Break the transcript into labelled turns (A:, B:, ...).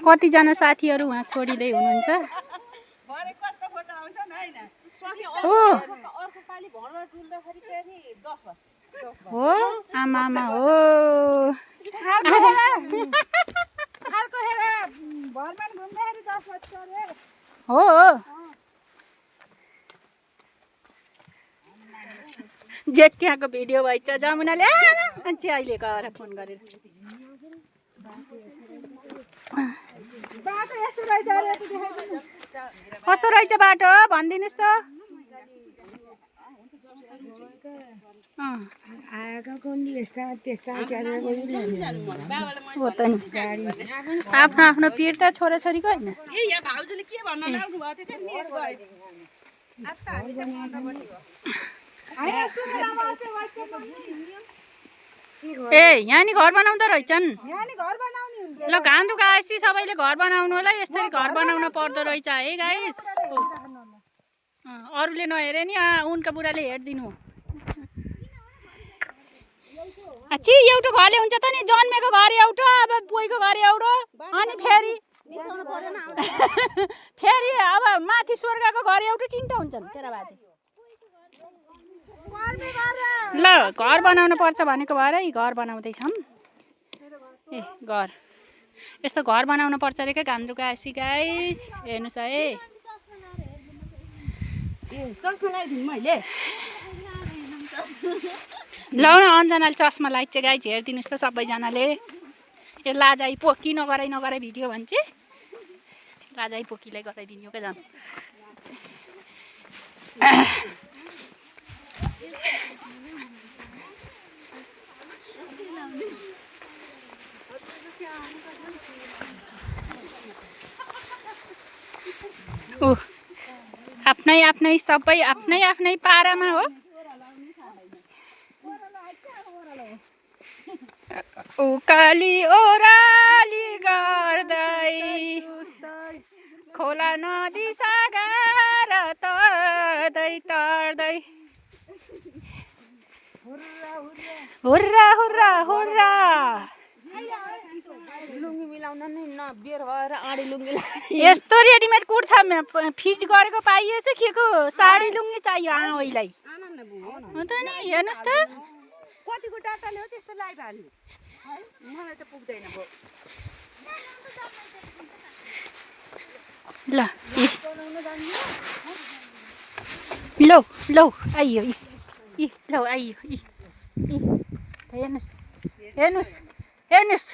A: कतिजना साथीहरू उहाँ छोडिँदै हुनुहुन्छ। हो आमा आमा हो हो जेठ्याको भिडियो भइछ जमुनाले मान्छे अहिले गएर फोन गरेर कस्तो रहेछ बाटो भनिदिनुहोस् त। आफ्नो आफ्नो पिर त छोराछोरीको होइन। ए यहाँ नि घर बनाउँदो रहेछन्। ल घान्द्रुक आएपछि सबैले घर बनाउनु होला। यसरी घर बनाउन पर्दो रहेछ है गाइस। अरूले नहेरे नि उनका बुढाले हेरिदिनु। छि एउटा घरले हुन्छ त नि जन्मेको घर एउटा अब पोइको घर एउटा अनि फेरि फेरि अब माथि स्वर्गको घर एउटा चिन्ता हुन्छन् तेरा बाजे। ल घर बनाउनु पर्छ भनेको भएर घर बनाउँदैछौँ। ए घर यस्तो घर बनाउनु पर्छ अरे क्या घान्द्रुक आसी गाइस हेर्नुहोस् है। ल न अन्जनाले चस्मा लाइट चाहिँ गाइस हेरिदिनुहोस् त सबैजनाले। ए लाजाई पोकी नगराई भिडियो भन्छ। लाजाई पोकीलाई गराइदिने हो क्या झन्। आफ्नै आफ्नै सबै आफ्नै आफ्नै पारामा हो। उकाली ओराली गर्दै खोला नदी सागर तर्दै तर्दै हुर्रा हुर्रा हुर्रा लुङ्गी मिलाउन नि बेर भएर आडी लुङ्गी यस्तो रेडिमेड कुर्ता फिट गरेको पाइएछ के को साडी लुङ्गी चाहियो आउँलाई हो त नि। हेर्नुहोस् त कतिको डाटाले हो त्यस्तो लाइभाल्नु मलाई त पुग्दैन भो। ल लौ लौ आइयो लौ आइयो हेर्नुहोस् हेर्नुहोस् हेर्नुहोस्